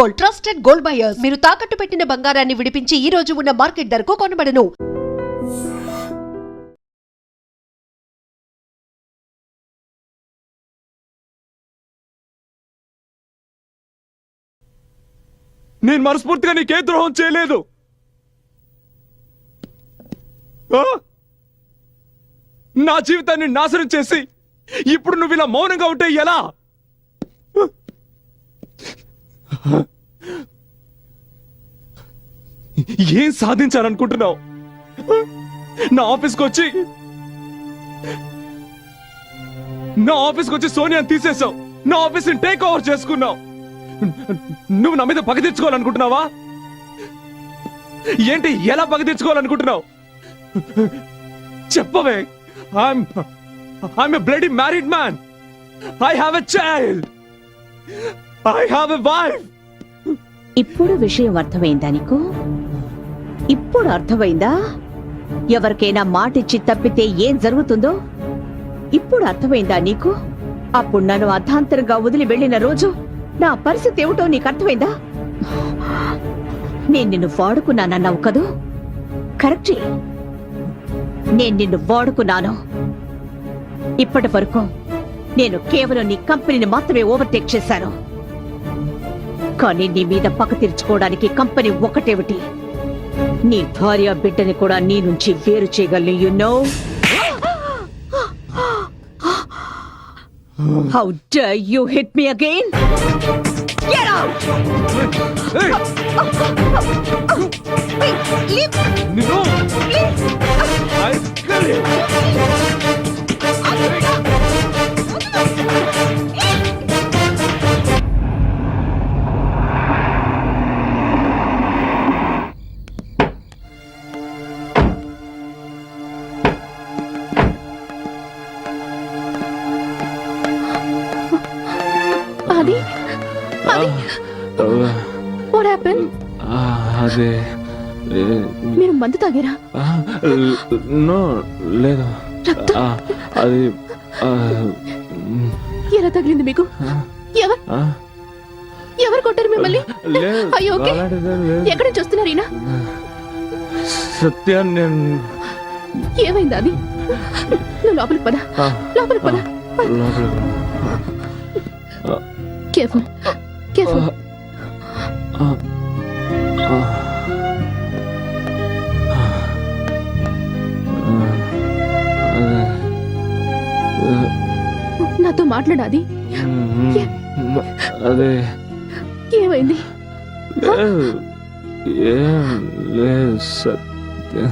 Gold, trusted gold buyers. మీరు తాకట్టు పెట్టిన బంగారాన్ని విడిపించి ఈ రోజు ఉన్న మార్కెట్ ధరకు కొనబడను. నేను మనస్ఫూర్తిగా నీకే ద్రోహం చేయలేదు. నా జీవితాన్ని నాశనం చేసి ఇప్పుడు నువ్వు ఇలా మౌనంగా ఉంటే ఎలా? ఏం సాధించాలనుకుంటున్నావు? నా ఆఫీస్కి వచ్చి సోనియాని తీసేసావు. నా ఆఫీస్ని టేక్ ఓవర్ చేసుకున్నావు. నువ్వు నా మీద పగ తీర్చుకోవాలనుకుంటున్నావా? ఏంటి, ఎలా పగ తీర్చుకోవాలనుకుంటున్నావు? చెప్పవే. I'm a bloody married man. I have a child. I have a wife. ఇప్పుడు విషయం అర్థమైందా నీకు? ఇప్పుడు అర్థమైందా ఎవరికైనా మాటిచ్చి తప్పితే ఏం జరుగుతుందో? ఇప్పుడు అర్థమైందా నీకు? అప్పుడు నన్ను అర్ధాంతరంగా వదిలి వెళ్లిన రోజు నా పరిస్థితి ఏమిటో నీకు అర్థమైందా? నేను నిన్ను వాడుకున్నానన్నావు కదూ? కరెక్టే, నేను నిన్ను వాడుకున్నాను. ఇప్పటి వరకు నేను కేవలం నీ కంపెనీని మాత్రమే ఓవర్టేక్ చేశాను. కానీ నీ మీద పక్క తీర్చుకోవడానికి కంపెనీ ఒకటేమిటి, నీ భార్య బిడ్డని కూడా నీ నుంచి వేరు చేయగలను. You know? How dare you hit me again? Get out! Hey! Leave! No! Please! I'll kill you! Adi? Adi? What happened? అదే మీరు మందు తాగారా? నో, లేదు. అది ఎలా తగిలింది మీకు? ఎవరు కొట్టారు మిమ్మల్ని? అయ్యో, ఎక్కడి నుంచి వస్తున్నారు ఈయన? సత్య, ఏమైంది అది? నువ్వు లోపలికి పద, లోపలికి పద. Careful, careful. నాతో మాట్లాడాది? అదే ఏమైంది? ఏం లేదు సత్య.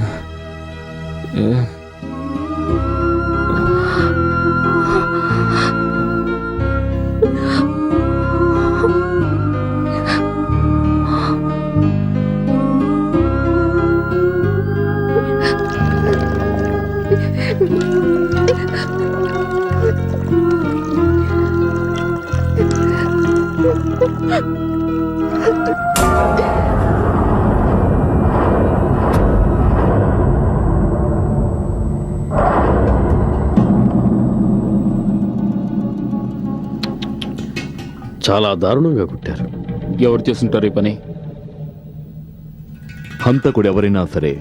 చాలా దారుణంగా కొట్టారు. ఎవరు చేస్తుంటారు ఈ పని? హంతకుడు ఎవరైనా సరే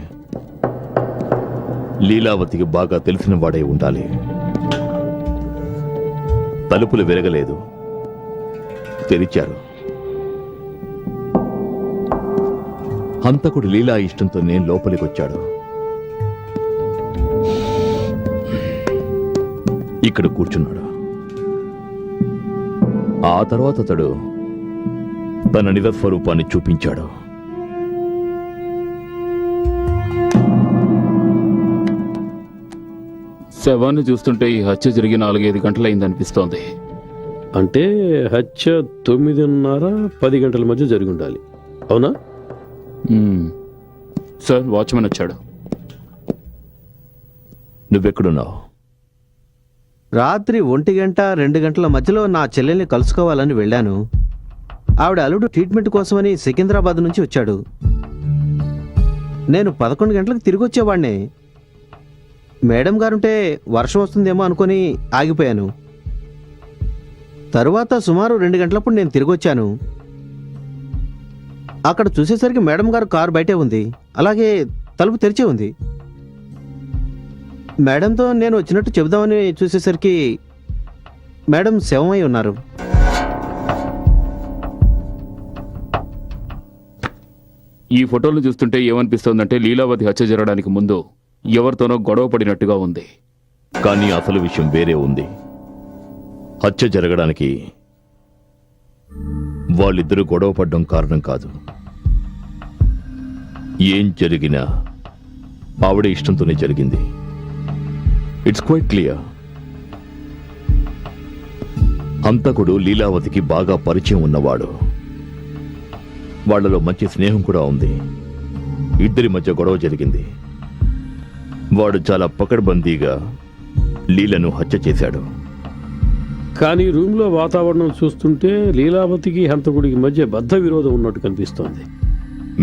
లీలావతికి బాగా తెలిసిన వాడై ఉండాలి. తలుపులు విరగలేదు, తెరిచారు. హంతకుడు లీలా ఇష్టంతో నేను లోపలికి వచ్చాడు. ఇక్కడ కూర్చున్నాడు. ఆ తర్వాత అతడు తన నిజ స్వరూపాన్ని చూపించాడు. శవాన్ని చూస్తుంటే ఈ హత్య జరిగి 4-5 గంటలైందనిపిస్తోంది. అంటే హత్య 9:30-10 గంటల మధ్య జరిగి ఉండాలి, అవునా? సార్, వాచ్మెన్ వచ్చాడు. నువ్వెక్కడున్నావు? రాత్రి 1 గంట 2 గంటల మధ్యలో నా చెల్లెల్ని కలుసుకోవాలని వెళ్ళాను. ఆవిడ అల్లుడు ట్రీట్మెంట్ కోసమని సికింద్రాబాద్ నుంచి వచ్చాడు. నేను 11 గంటలకు తిరిగి వచ్చేవాడిని. మేడం గారుంటే వర్షం వస్తుందేమో అనుకొని ఆగిపోయాను. తరువాత సుమారు 2 గంటలప్పుడు నేను తిరిగి వచ్చాను. అక్కడ చూసేసరికి మేడం గారు కారు బయటే ఉంది, అలాగే తలుపు తెరిచే ఉంది. మేడంతో నేను వచ్చినట్టు చెబుదామని చూసేసరికి మేడం శవమై ఉన్నారు. ఈ ఫోటోలను చూస్తుంటే ఏమనిపిస్తోందంటే లీలావతి హత్య జరగడానికి ముందు ఎవరితోనో గొడవ పడినట్టుగా ఉంది. కానీ అసలు విషయం వేరే ఉంది. హత్య జరగడానికి వాళ్ళిద్దరూ గొడవ పడ్డం కారణం కాదు. ఏం జరిగినా ఆవిడ ఇష్టంతోనే జరిగింది. It's quite clear. హంతకుడు లీలావతికి బాగా పరిచయం ఉన్నవాడు. వాళ్లలో మంచి స్నేహం కూడా ఉంది. ఇద్దరి మధ్య గొడవ జరిగింది. వాడు చాలా పకడ్బందీగా లీలను హత్య చేశాడు. కానీ రూమ్లో వాతావరణం చూస్తుంటే లీలావతికి హంతకుడికి మధ్య బద్ధ విరోధం ఉన్నట్టు కనిపిస్తోంది.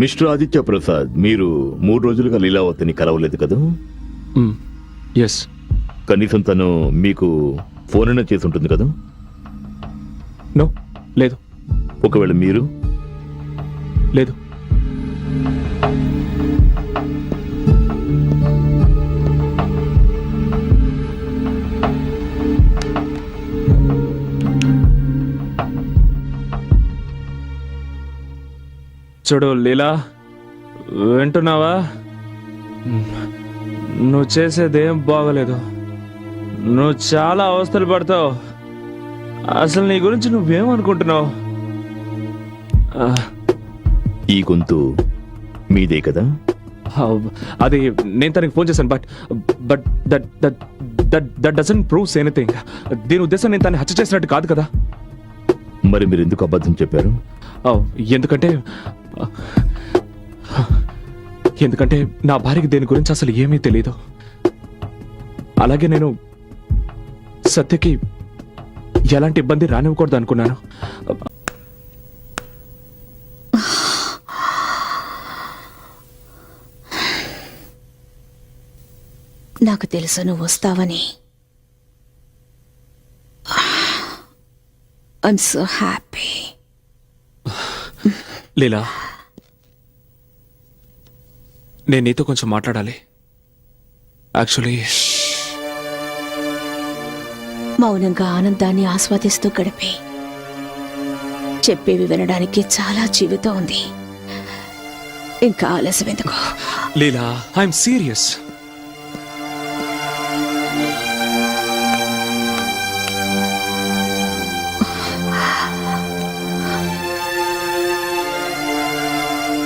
మిస్టర్ ఆదిత్య ప్రసాద్, మీరు 3 రోజులుగా లీలావతిని కలవలేదు కదా? ఎస్. కనీసం తను మీకు ఫోన్ అయినా చేసి ఉంటుంది కదా? నో, లేదు. ఒకవేళ మీరు? లేదు. చూడు లీలా, వింటున్నావా? నువ్వు చేసేదేం బాగలేదు. నువ్వు చాలా అవస్థలు పడతావు. అసలు నీ గురించి నువ్వేమనుకుంటున్నావు? ఈ గొంతు మీదే కదా? అది నేను తనకి ఫోన్ చేశాను. But that that that that doesn't proves anything. దీని ఉద్దేశం నేను తను హత్య చేసినట్టు కాదు కదా. మరి మీరు ఎందుకు అబద్ధం చెప్పారు? ఎందుకంటే నా భార్యకి దేని గురించి అసలు ఏమీ తెలియదు. అలాగే నేను సత్యకి ఎలాంటి ఇబ్బంది రానివ్వకూడదు అనుకున్నాను. నాకు తెలుసు నువ్వు వస్తావని. I'm so happy. లీలా, నేను నీతో కొంచెం మాట్లాడాలి. యాక్చువల్లీ మౌనంగా ఆనందాన్ని ఆస్వాదిస్తూ గడిపే చెప్పేవి వినడానికి చాలా జీవితం ఉంది. ఇంకా ఆలస్యం ఎందుకు? లీలా, ఐఎమ్ సీరియస్.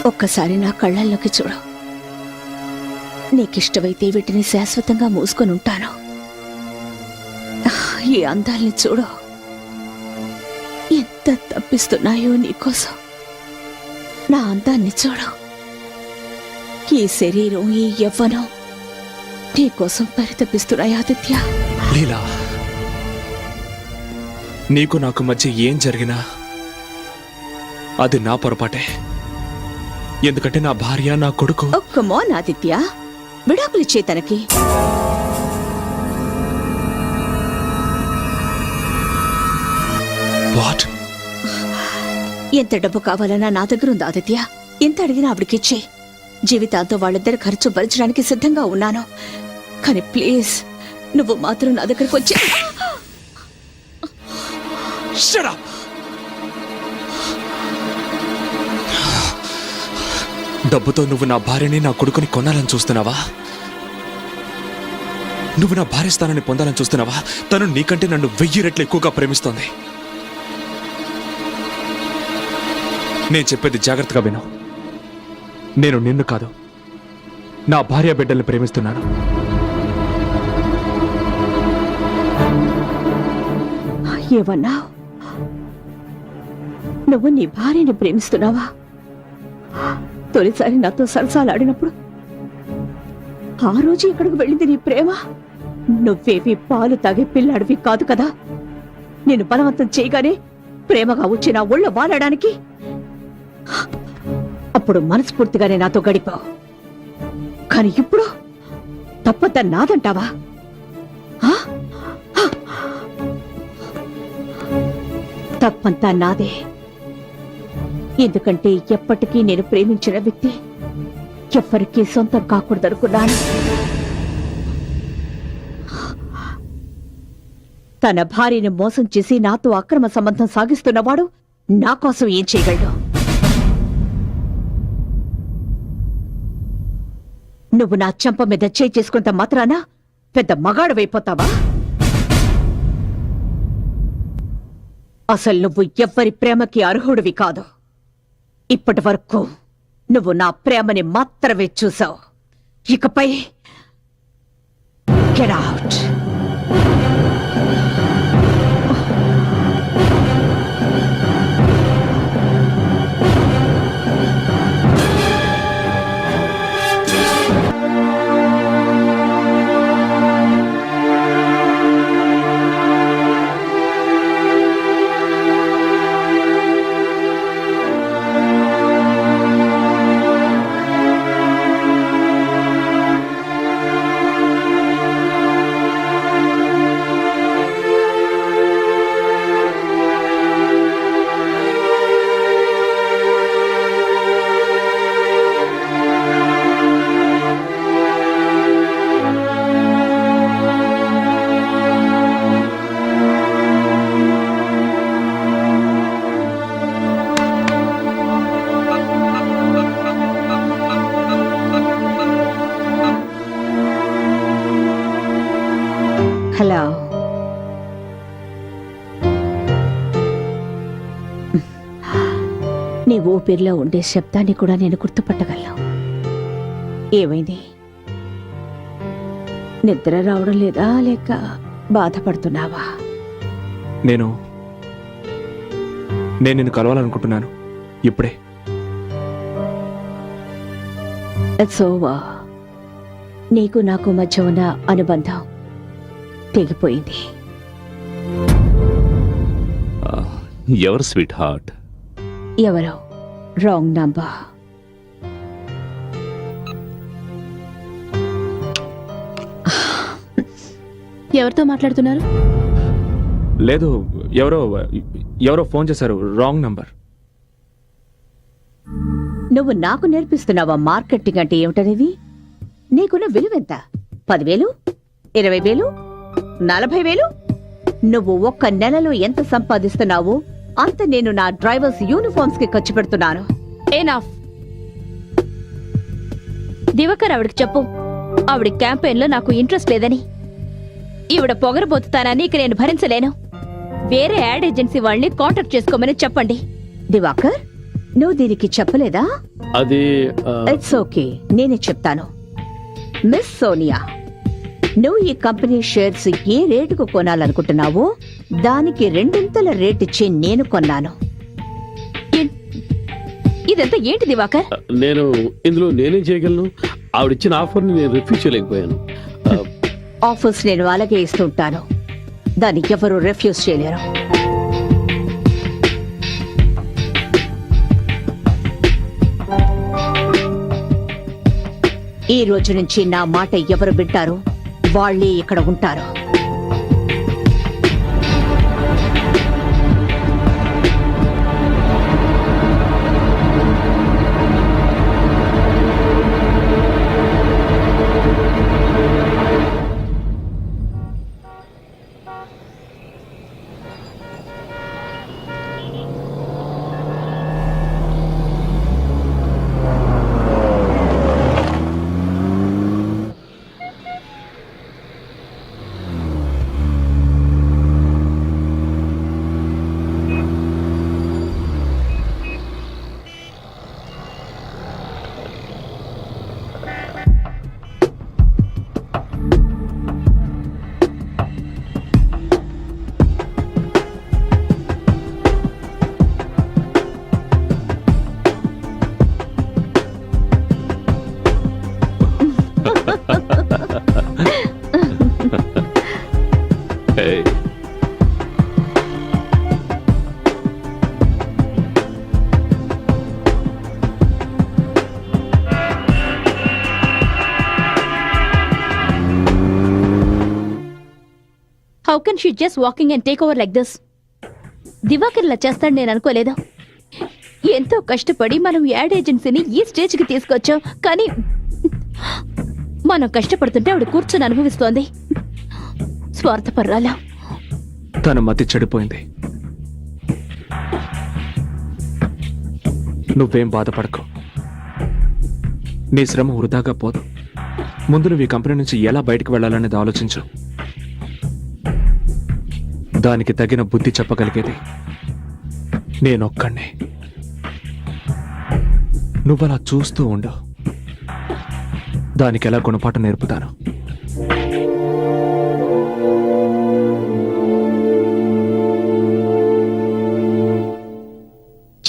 ఒక్కసారి నా కళ్ళల్లోకి చూడు. నీకిష్టమైతే వీటిని శాశ్వతంగా మూసుకొని ఉంటాను. ఈ అందాల్ని చూడు, ఎంత తప్పిస్తున్నాయో నీకోసం. నా అందాన్ని చూడు. ఈ శరీరం, ఈ యవ్వనం నీకోసం పరితపిస్తున్నాయి ఆదిత్య. లీలా, నీకు నాకు మధ్య ఏం జరిగినా అది నా పొరపాటే. ఎందుకంటే నా భార్య, నా కొడుకు. ఒక్క మోన్ ఆదిత్య, విడాకులిచ్చే తనకి. వాట్? ఎంత డబ్బు కావాలన్నా నా దగ్గర ఉంది ఆదిత్య. ఎంత అడిగినా ఆవిడకిచ్చే. జీవితాంతో వాళ్ళిద్దరు ఖర్చు భరించడానికి సిద్ధంగా ఉన్నాను. కానీ ప్లీజ్, నువ్వు మాత్రం నా దగ్గరకు వచ్చి. Shut up! డబ్బుతో నువ్వు నా భార్యని, నా కొడుకుని కొనాలని చూస్తున్నావా? నువ్వు నా భార్య స్థానాన్ని పొందాలని చూస్తున్నావా? తను నీకంటే నన్ను 1000 రెట్లు ఎక్కువగా ప్రేమిస్తోంది. నేను చెప్పేది జాగ్రత్తగా విను. నేను నిన్ను కాదు, నా భార్య బిడ్డల్ని ప్రేమిస్తున్నాను. ఏమన్నా? నువ్వు నీ భార్యని ప్రేమిస్తున్నావా? తొలిసారి నాతో సరసాలాడినప్పుడు ఆ రోజు ఎక్కడికి వెళ్ళింది నీ ప్రేమ? నువ్వేవి పాలు తాగే పిల్లాడివి కాదు కదా. నేను బలవంతం చేయగానే ప్రేమగా వచ్చి నా ఒళ్ళో వాలడానికి. అప్పుడు మనస్ఫూర్తిగానే నాతో గడిపావు. కానీ ఇప్పుడు తప్పంతా నాదంటావా? తప్పంతా నాదే. ఎందుకంటే ఎప్పటికీ నేను ప్రేమించిన వ్యక్తి ఎవ్వరికీ సొంతం కాకూడదనుకున్నాను. తన భార్యను మోసం చేసి నాతో అక్రమ సంబంధం సాగిస్తున్నవాడు నా కోసం ఏం చేయగలడు? నువ్వు నా చెంప మీద చేయి చేసుకున్నంత మాత్రాన పెద్ద మగాడవైపోతావా? అసలు నువ్వు ఎవ్వరి ప్రేమకి అర్హుడివి కాదు. ఇప్పటి వరకు నువ్వు నా ప్రేమని మాత్రమే చూసావు. ఇకపై గెట్ అవుట్. హలో, నీ ఊపిరిలో ఉండే శబ్దాన్ని కూడా నేను గుర్తుపట్టగలను. ఏమైంది? నిద్ర రావడం లేదా లేక బాధపడుతున్నావా? నేను నిన్ను కలవాలనుకుంటున్నాను ఇప్పుడే. It's over. నీకు నాకు మధ్య ఉన్న అనుబంధం తెగిపోయింది. ఎవరు స్వీట్ హార్ట్? ఎవరో రాంగ్ నంబర్. ఎవరితో మాట్లాడుతున్నారు? లేదు, ఎవరో ఫోన్ చేశారు, రాంగ్ నంబర్. నువ్వు నాకు నేర్పిస్తున్నావా మార్కెటింగ్ అంటే ఏమిటనేది? నీకున్న విలువెంత? 10,000, 20,000, 40,000? నువ్వు ఒక్క నెలలో ఎంత సంపాదిస్తున్నావో అంత నేను నా డ్రైవర్స్ యూనిఫామ్స్ కి ఖర్చు పెడుతున్నాను. ఎనఫ్. దివాకర్ ఆవిడకి చెప్పు, ఆవిడ క్యాంపెయిన్ లో నాకు ఇంట్రెస్ట్ లేదని. ఈవిడ పొగరబోతుతానని ఇక నేను భరించలేను. వేరే యాడ్ ఏజెన్సీ వాళ్ళని కాంటాక్ట్ చేసుకోమని చెప్పండి. దివాకర్, నువ్వు దీనికి చెప్పలేదా? అది ఇట్స్ ఓకే, నేనే చెప్తాను. మిస్ సోనియా, నువ్వు ఈ కంపెనీ షేర్స్ ఏ రేటుకు కొనాలనుకుంటున్నావో దానికి 2 రేట్ ఇచ్చి నేను కొన్నాను. ఇదంతా ఏంటి దివాకర్? నేను ఇందులో నేనేం చేయగలను? ఆవిడిచ్చిన ఆఫర్ని నేను రిఫ్యూజ్ చేయలేకపోయాను. ఆఫర్స్ నేను అలాగే ఇస్తుంటాను, దాన్ని ఎవరు రిఫ్యూజ్ చేయలేరు. ఈ రోజు నుంచి నా మాట ఎవరు వింటారో వాళ్ళే ఇక్కడ ఉంటారు. Hey. How can she just walking and take over like this? Diwakar ఇలా చేస్తాడు నేను అనుకోలేదు. ఎంతో కష్టపడి మనం యాడ్ ఏజెన్సీని ఈ స్టేజ్కి తీసుకొచ్చాం, కానీ మనం కష్టపడుతుంటే ఆవిడ కూర్చొని అనుభవిస్తోంది. స్వార్థపర్రాలా. తన మతి చెడిపోయింది. నువ్వేం బాధపడకు. నీ శ్రమ వృధాగా పోదు. ముందు నువ్వు ఈ కంపెనీ నుంచి ఎలా బయటకు వెళ్ళాలనేది ఆలోచించు. దానికి తగిన బుద్ధి చెప్పగలిగేది నేనొక్కడినే. నువ్వలా చూస్తూ ఉండు. దానికి ఎలా గుణపాఠం నేర్పుతాను.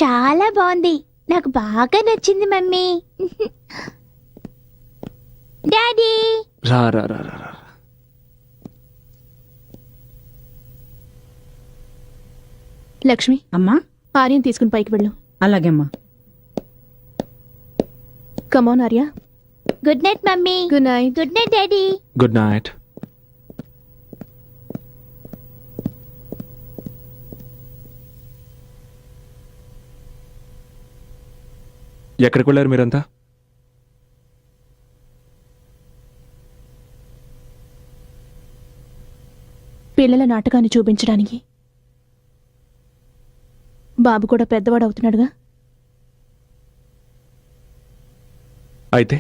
చాలా బాగుంది, నాకు బాగా నచ్చింది మమ్మీ. డాడీ రా రా రా రా రా. లక్ష్మి, అమ్మా, ఆర్యన్ తీసుకుని పైకి వెళ్ళు. అలాగేమ్మా. Come on Arya. Good night mummy. Good night. Good night daddy. Good night. ఎక్కడికి వెళ్ళారు మీరంతా? పిల్లల నాటకాన్ని చూపించడానికి. బాబు కూడా పెద్దవాడు అవుతున్నాడుగా. అయితే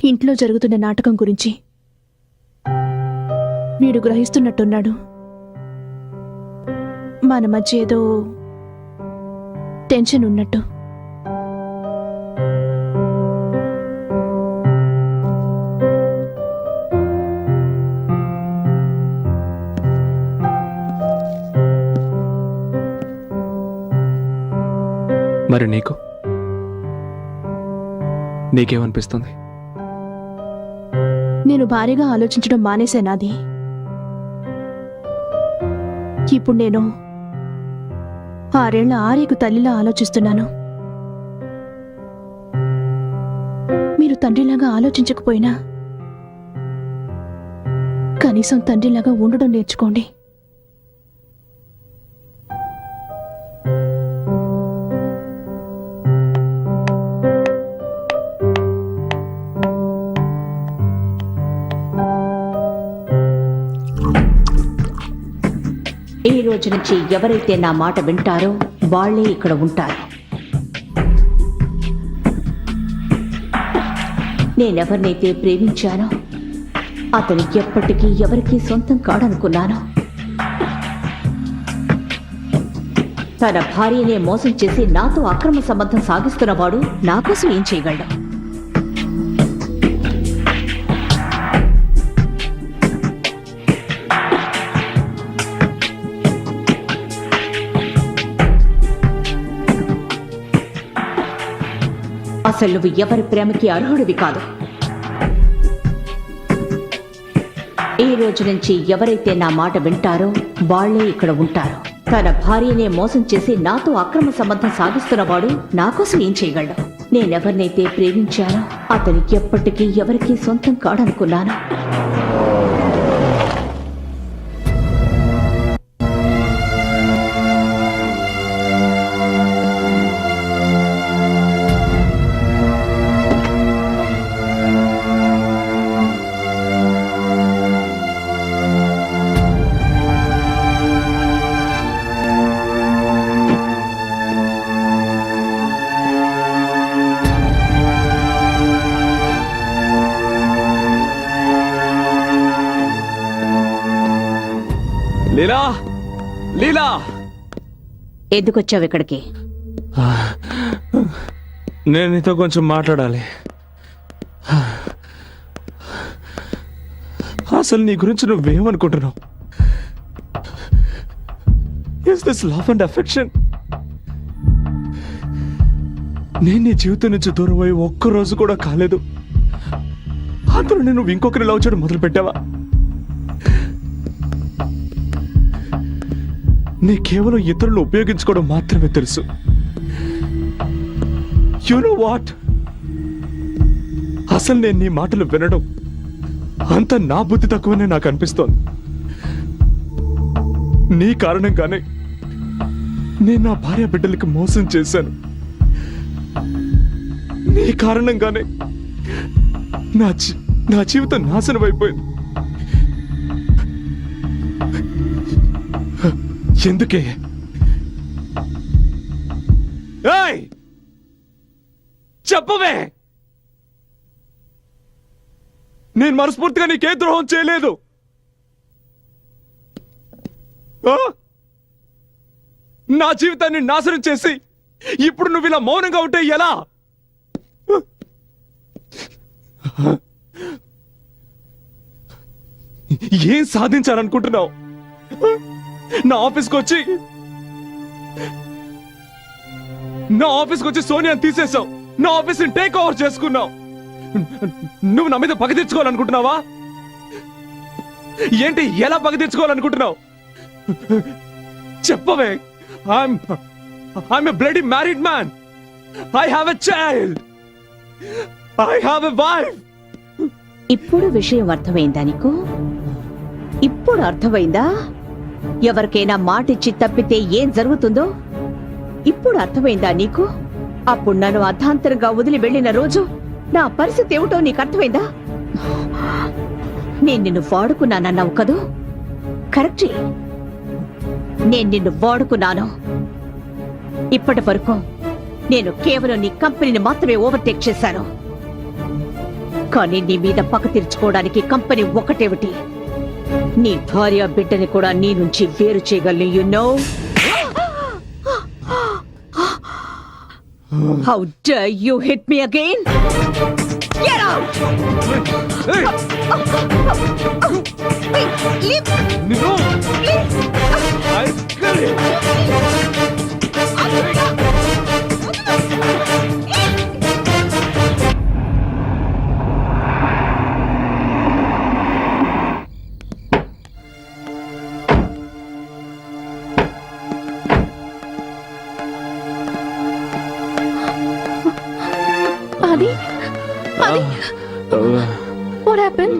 ఇంట్లో జరుగుతున్న నాటకం గురించి వీడు గ్రహిస్తున్నట్టున్నాడు. మన మధ్య ఏదో టెన్షన్ ఉన్నట్టు. మరి నీకేమనిపిస్తుంది? నేను భారీగా ఆలోచించడం మానేశానాది. ఇప్పుడు నేను 6 ఏళ్ల ఆర్యకు తల్లిలా ఆలోచిస్తున్నాను. మీరు తండ్రిలాగా ఆలోచించకపోయినా కనీసం తండ్రిలాగా ఉండడం నేర్చుకోండి. ఈ రోజు నుంచి ఎవరైతే నా మాట వింటారో వాళ్లే ఇక్కడ ఉంటారు. నేనెవరినైతే ప్రేమించానో అతను ఎప్పటికీ ఎవరికీ సొంతం కాడనుకున్నాను. తన భార్యనే మోసం చేసి నాతో అక్రమ సంబంధం సాగిస్తున్నవాడు నా కోసం ఏం చేయగలడు? అసలు నువ్వు ఎవరి ప్రేమకి అర్హుడివి కాదు. ఈ రోజు నుంచి ఎవరైతే నా మాట వింటారో వాళ్లే ఇక్కడ ఉంటారు. తన భార్యనే మోసం చేసి నాతో అక్రమ సంబంధం సాగిస్తున్నవాడు నా కోసం ఏం చేయగలడు? నేనెవరినైతే ప్రేమించానో అతను ఎప్పటికీ ఎవరికీ సొంతం కాడనుకున్నాను. లీలా, లీలా, ఎందుకొచ్చావు ఇక్కడికి? నేను నీతో కొంచెం మాట్లాడాలి. అసలు నీ గురించి నువ్వేమనుకుంటున్నావు? Is this love and affection? నేను నీ జీవితం నుంచి దూరం అయ్యి ఒక్కరోజు కూడా కాలేదు. అందులో నేను ఇంకొకరి లవ్ చేయడం మొదలు పెట్టావా? నీ కేవలం ఇతరులు ఉపయోగించుకోవడం మాత్రమే తెలుసు. You know what? అసలు నేను నీ మాటలు వినడం అంత నా బుద్ధి తక్కువనే నాకు అనిపిస్తోంది. నీ కారణంగానే నేను నా భార్య బిడ్డలకి మోసం చేశాను. నీ కారణంగానే నా జీవితం నాశనం అయిపోయింది. ఎందుకే? ఏయ్! చెప్పవే, నేను మనస్ఫూర్తిగా నీకే ద్రోహం చేయలేదు. ఆ? నా జీవితాన్ని నాశనం చేసి ఇప్పుడు నువ్వు ఇలా మౌనంగా ఉంటే ఎలా? ఏం సాధించాలనుకుంటున్నావు? నా ఆఫీస్కి వచ్చి సోనియాని తీసేశావు. నా ఆఫీస్ని టేక్ ఓవర్ చేసుకున్నావు. నువ్వు నా మీద పగ తెచ్చుకోవాలనుకుంటున్నావా? ఏంటి, ఎలా పగ తెచ్చుకోవాలనుకుంటున్నావు? చెప్పవే. I'm a bloody married man. I have a child. I have a wife. ఇప్పుడు విషయం అర్థమైందా నీకు? ఇప్పుడు అర్థమైందా ఎవరికైనా మాటిచ్చి తప్పితే ఏం జరుగుతుందో? ఇప్పుడు అర్థమైందా నీకు? అప్పుడు నన్ను అర్ధాంతరంగా వదిలి వెళ్ళిన రోజు నా పరిస్థితి ఏమిటో నీకు అర్థమైందా? నేను నిన్ను వాడుకున్నానన్నావు కదూ? కరెక్టే, నేను నిన్ను వాడుకున్నాను. ఇప్పటి వరకు నేను కేవలం నీ కంపెనీని మాత్రమే ఓవర్టేక్ చేశాను. కానీ నీ మీద పగ తీర్చుకోవడానికి కంపెనీ ఒకటేమిటి, నీ భార్య బిడ్డని కూడా నీ నుంచి వేరు చేయగలను. You know how dare you hit me again? Get out! అది what happened?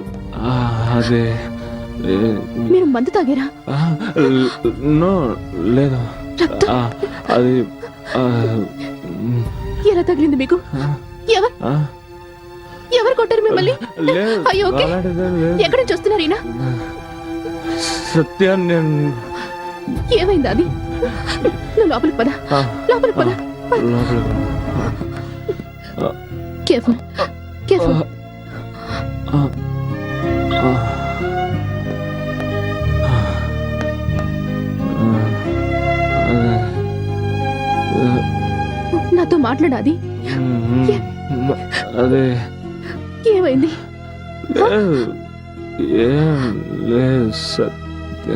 అదే మీరు మందు తాగారా? నో, లేదు. రక్తం అది ఎలా తగిలింది మీకు? ఎవరు కొట్టారు మిమ్మల్ని? అయ్యో, ఓకే. ఎక్కడి నుంచి వస్తున్నారు ఈయన? సత్య, నేను ఏమైంది? అది నువ్వు లోపలికి పద, లోపలికి పద. Careful, careful. నాతో మాట్లాడాది? అదే ఏమైంది? ఏం లేదు సత్య.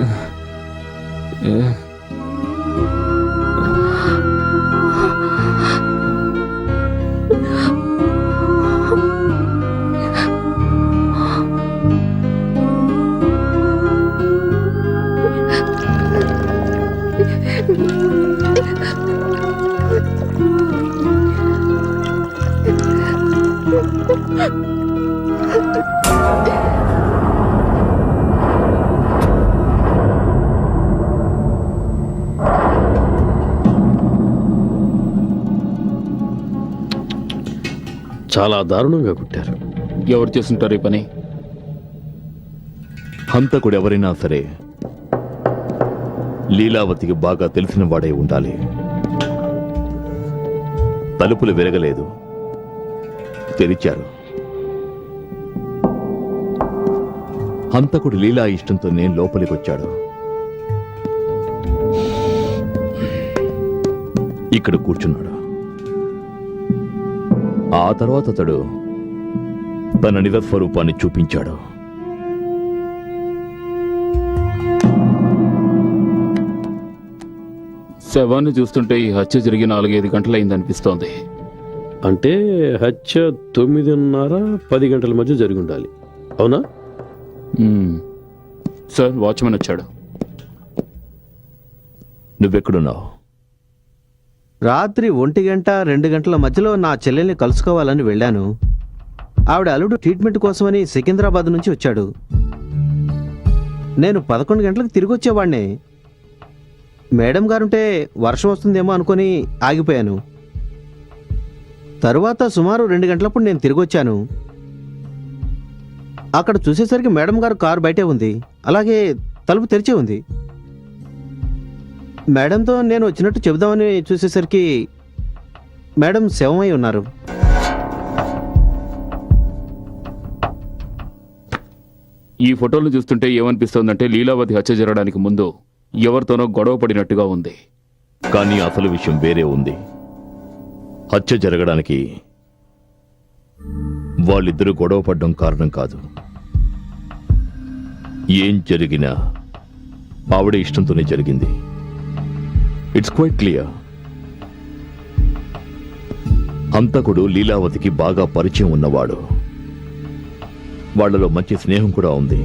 చాలా దారుణంగా కొట్టారు. ఎవరు చేస్తుంటారు ఈ పని? హంతకుడు ఎవరైనా సరే లీలావతికి బాగా తెలిసిన వాడే ఉండాలి. తలుపులు వెరగలేదు, తెరిచారు. హంతకుడు లీలా ఇష్టంతోనే లోపలికొచ్చాడు. ఇక్కడ కూర్చున్నాడు. ఆ తర్వాత అతడు తన నిజ స్వరూపాన్ని చూపించాడు. శవాన్ని చూస్తుంటే ఈ హత్య జరిగి 4-5 గంటలైందనిపిస్తోంది. అంటే హత్య 9:30-10 గంటల మధ్య జరిగి ఉండాలి. అవునా? సార్, వాచ్మెన్ వచ్చాడు. నువ్వెక్కడున్నావు? రాత్రి 1 గంట 2 గంటల మధ్యలో నా చెల్లెల్ని కలుసుకోవాలని వెళ్ళాను. ఆవిడ అల్లుడు ట్రీట్మెంట్ కోసమని సికింద్రాబాద్ నుంచి వచ్చాడు. నేను 11 గంటలకు తిరిగి వచ్చేవాడిని. మేడం గారుంటే వర్షం వస్తుందేమో అనుకొని ఆగిపోయాను. తరువాత సుమారు 2 గంటలప్పుడు నేను తిరిగి వచ్చాను. అక్కడ చూసేసరికి మేడం గారు కారు బయటే ఉంది, అలాగే తలుపు తెరిచే ఉంది. మేడంతో నేను వచ్చినట్టు చెబుదామని చూసేసరికి మేడం శవమై ఉన్నారు. ఈ ఫోటోలు చూస్తుంటే ఏమనిపిస్తోందంటే లీలావతి హత్య జరగడానికి ముందు ఎవరితోనో గొడవ పడినట్టుగా ఉంది. కానీ అసలు విషయం వేరే ఉంది. హత్య జరగడానికి వాళ్ళిద్దరూ గొడవ పడ్డం కారణం కాదు. ఏం జరిగినా ఆవిడ ఇష్టంతోనే జరిగింది. It's quite clear. హంతకుడు లీలావతికి బాగా పరిచయం ఉన్నవాడు. వాళ్లలో మంచి స్నేహం కూడా ఉంది.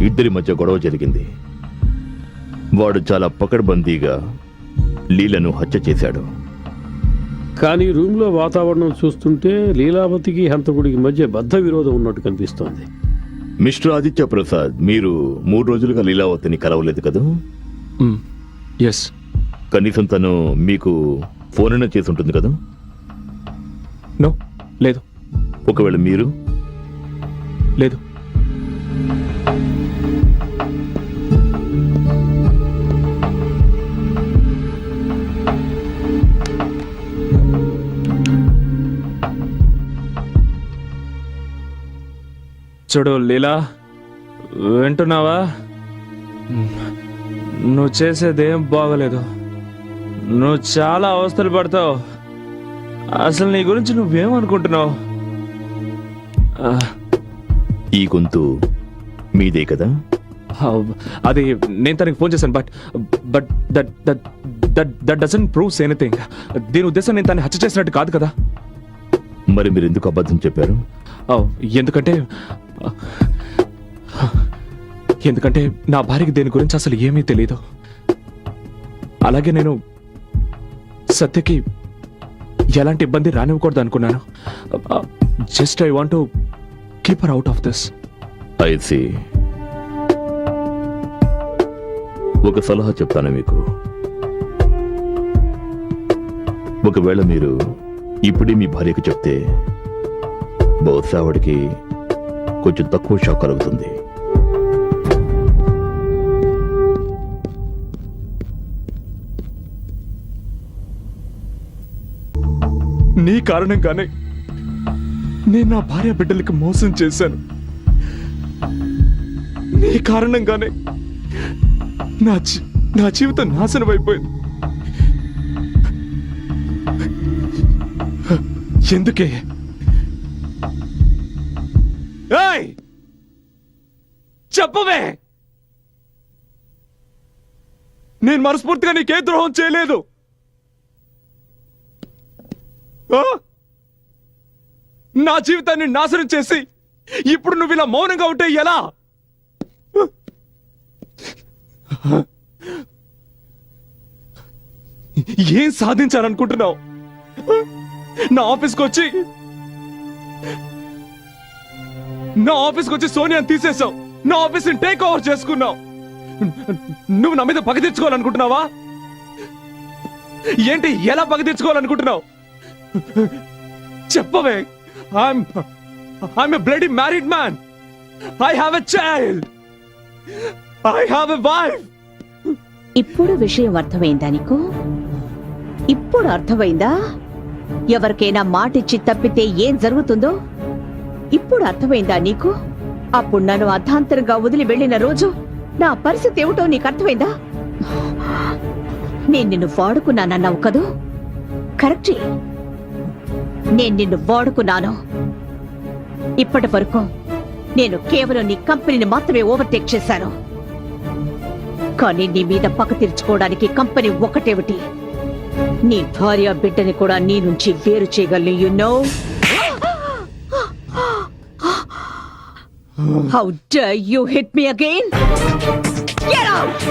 ఇద్దరి మధ్య గొడవ జరిగింది. వాడు చాలా పకడ్బందీగా లీలను హత్య చేశాడు. కానీ రూమ్లో వాతావరణం చూస్తుంటే లీలావతికి హంతకుడికి మధ్య బద్ధ విరోధం ఉన్నట్టు కనిపిస్తోంది. మిస్టర్ ఆదిత్య ప్రసాద్, మీరు 3 రోజులుగా లీలావతిని కలవలేదు కదా? ఎస్. కనీసం తను మీకు ఫోన్ అయినా చేసి ఉంటుంది కదా? నో, లేదు. ఒకవేళ మీరు? లేదు. చూడు లీలా, వింటున్నావా? నువ్వు చేసేదేం బాగలేదు. నువ్వు చాలా అవస్థలు పడతావు. అసలు నీ గురించి నువ్వేమనుకుంటున్నావు? ఈ గొంతు మీదే కదా? అది నేను తనకి ఫోన్ చేశాను. But that doesn't proves anything. దీని ఉద్దేశం నేను తనని హత్య చేసినట్టు కాదు కదా. మరి మీరు ఎందుకు అబద్ధం చెప్పారు? ఎందుకంటే నా భార్యకి దీని గురించి అసలు ఏమీ తెలియదు. అలాగే నేను సత్యకి ఎలాంటి ఇబ్బంది రానివ్వకూడదు అనుకున్నాను. Just I want to keep her out of this. I see. ఒక సలహా చెప్తాను మీకు. ఒకవేళ మీరు ఇప్పుడే మీ భార్యకు చెప్తే బహుశా ఆవిడికి కొంచెం తక్కువ షాక్ కలుగుతుంది. నీ కారణంగానే నేను నా భార్య బిడ్డలకి మోసం చేశాను. నీ కారణంగానే నా జీవితం నాశనం అయిపోయింది. ఎందుకే? ఏయ్! చెప్పవే. నేను మనస్ఫూర్తిగా నీకే ద్రోహం చేయలేదు. నా జీవితాన్ని నాశనం చేసి ఇప్పుడు నువ్వు ఇలా మౌనంగా ఉంటే ఎలా? ఏం సాధించాలనుకుంటున్నావు? నా ఆఫీస్కి వచ్చి సోనియాని తీసేశావు. నా ఆఫీస్ని టేక్ ఓవర్ చేసుకున్నావు. నువ్వు నా మీద పగ తెచ్చుకోవాలనుకుంటున్నావా? ఏంటి, ఎలా పగ తెచ్చుకోవాలనుకుంటున్నావు? చెప్పవే. I'm a bloody married man. I have a child. I have a wife. ఇప్పుడు విషయం అర్థమైందా నీకు? ఇప్పుడు అర్థమైందా ఎవరికైనా మాటిచ్చి తప్పితే ఏం జరుగుతుందో? ఇప్పుడు అర్థమైందా నీకు? అప్పుడు నన్ను అర్ధాంతరంగా వదిలి వెళ్ళిన రోజు నా పరిస్థితి ఏమిటో నీకు అర్థమైందా? నేను నిన్ను వాడుకున్నానన్నావు కదూ? కరెక్టే, నేను నిన్ను వాడుకున్నాను. ఇప్పటి వరకు నేను కేవలం నీ కంపెనీని మాత్రమే ఓవర్టేక్ చేశాను. కానీ నీ మీద పక్క తీర్చుకోవడానికి కంపెనీ ఒకటేమిటి, నీ భార్య బిడ్డని కూడా నీ నుంచి వేరు చేయగలను. You know? How dare you hit me again? Get out!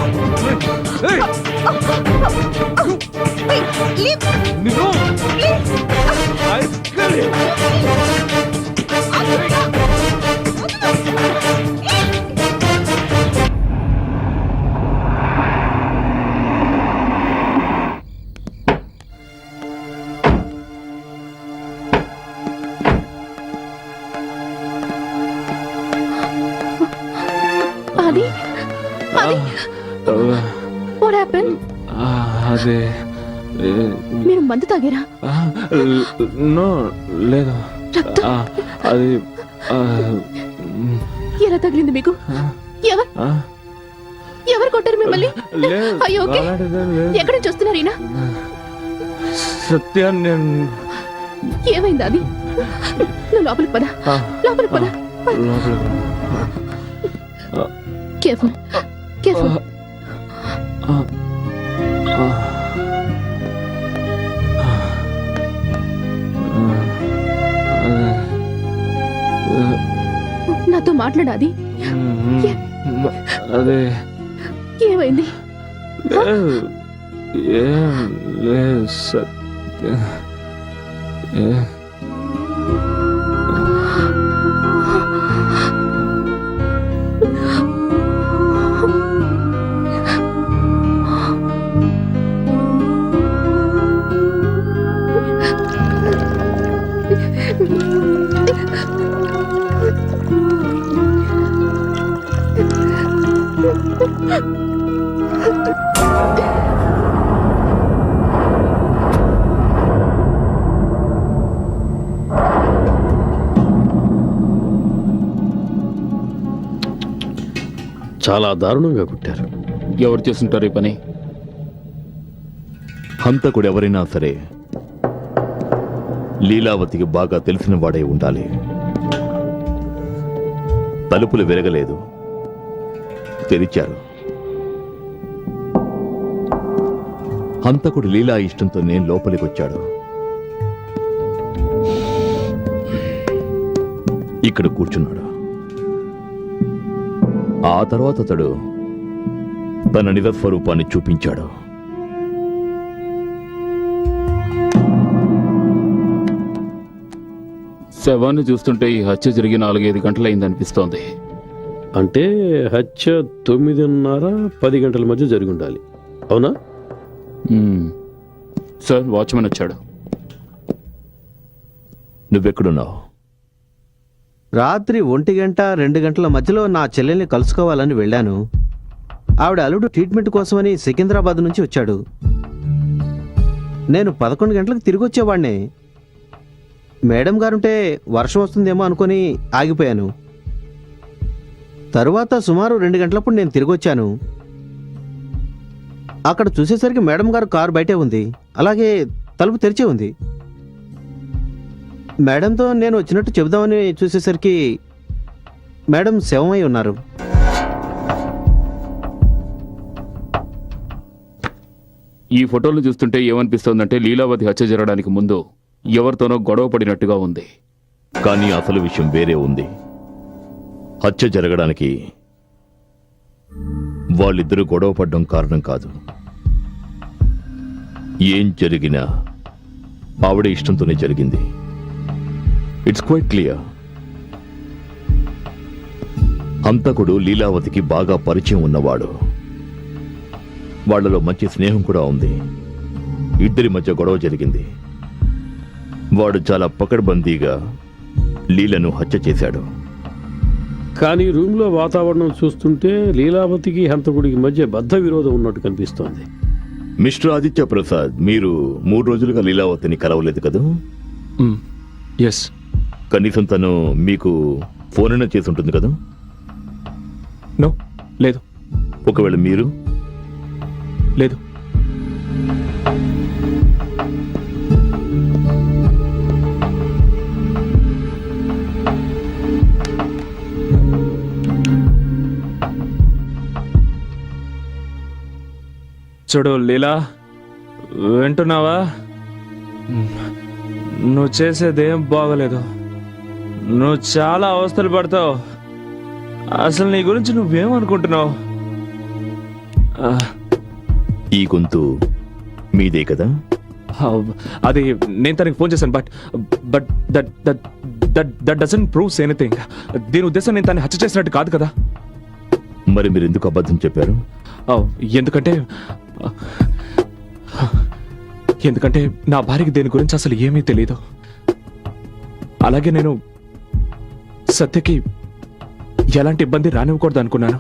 అదే మీరు మందు తాగారా? నో లేదు. రక్తం అది ఎలా తగిలింది మీకు? ఎవరు కొట్టారు మిమ్మల్ని? అయ్యో, ఓకే. ఎక్కడి నుంచి వస్తున్నారు ఈయన? సత్య, నేను ఏమైంది అది? నువ్వు లోపలికి పద, లోపలికి పద. Careful, careful. నాతో మాట్లాడాది. అదే ఏమైంది? ఏం లేదు సత్య. చాలా దారుణంగా కొట్టారు. ఎవరు చేస్తుంటారు ఈ పని? హంతకుడు ఎవరైనా సరే లీలావతికి బాగా తెలిసిన వాడే ఉండాలి. తలుపులు విరగలేదు, తెరిచారు. హంతకుడు లీలా ఇష్టంతోనే లోపలికొచ్చాడు. ఇక్కడ కూర్చున్నాడు. ఆ తర్వాత అతడు తన నిజ స్వరూపాన్ని చూపించాడు. శవాన్ని చూస్తుంటే ఈ హత్య జరిగి 4-5 గంటలైందనిపిస్తోంది. అంటే హత్య 9:30-10 గంటల మధ్య జరిగి ఉండాలి. అవునా? సార్, వాచ్మెన్ వచ్చాడు. నువ్వెక్కడున్నావు? రాత్రి 1-2 గంటల మధ్యలో నా చెల్లెల్ని కలుసుకోవాలని వెళ్ళాను. ఆవిడ అల్లుడు ట్రీట్మెంట్ కోసమని సికింద్రాబాద్ నుంచి వచ్చాడు. నేను 11 గంటలకు తిరిగి వచ్చేవాడినే. మేడం గారుంటే వర్షం వస్తుందేమో అనుకుని ఆగిపోయాను. తరువాత సుమారు 2 గంటలప్పుడు నేను తిరిగి వచ్చాను. అక్కడ చూసేసరికి మేడం గారు కారు బయటే ఉంది, అలాగే తలుపు తెరిచే ఉంది. మేడంతో నేను వచ్చినట్టు చెబుదామని చూసేసరికి మేడం శవమై ఉన్నారు. ఈ ఫోటోలు చూస్తుంటే ఏమనిపిస్తోందంటే లీలావతి హత్య జరగడానికి ముందు ఎవరితోనో గొడవ పడినట్టుగా ఉంది. కానీ అసలు విషయం వేరే ఉంది. హత్య జరగడానికి వాళ్ళిద్దరూ గొడవ పడ్డం కారణం కాదు. ఏం జరిగినా ఆవిడ ఇష్టంతోనే జరిగింది. It's quite clear. హంతకుడు లీలావతికి బాగా పరిచయం ఉన్నవాడు. వాళ్లలో మంచి స్నేహం కూడా ఉంది. ఇద్దరి మధ్య గొడవ జరిగింది. వాడు చాలా పకడ్బందీగా లీలను హత్య చేశాడు. కానీ రూమ్లో వాతావరణం చూస్తుంటే లీలావతికి హంతకుడికి మధ్య బద్ధ విరోధం ఉన్నట్టు కనిపిస్తోంది. మిస్టర్ ఆదిత్య ప్రసాద్, మీరు 3 రోజులుగా లీలావతిని కలవలేదు కదా? ఎస్. కనీసం తను మీకు ఫోన్ అయినా చేసి ఉంటుంది కదా? నో, లేదు. ఒకవేళ మీరు? లేదు. చూడు లీలా, వింటున్నావా? నువ్వు చేసేదేం బాగలేదు. నువ్వు చాలా అవస్థలు పడతావు. అసలు నీ గురించి నువ్వేమనుకుంటున్నావు? ఈ గొంతు మీదే కదా? అది నేను తనకి ఫోన్ చేశాను. But that doesn't proves anything. దీని ఉద్దేశం నేను తను హత్య చేసినట్టు కాదు కదా. మరి మీరు ఎందుకు అబద్ధం చెప్పారు? ఎందుకంటే నా భార్యకి దేని గురించి అసలు ఏమీ తెలియదు. అలాగే నేను సత్యకి ఎలాంటి ఇబ్బంది రానివ్వకూడదు అనుకున్నాను.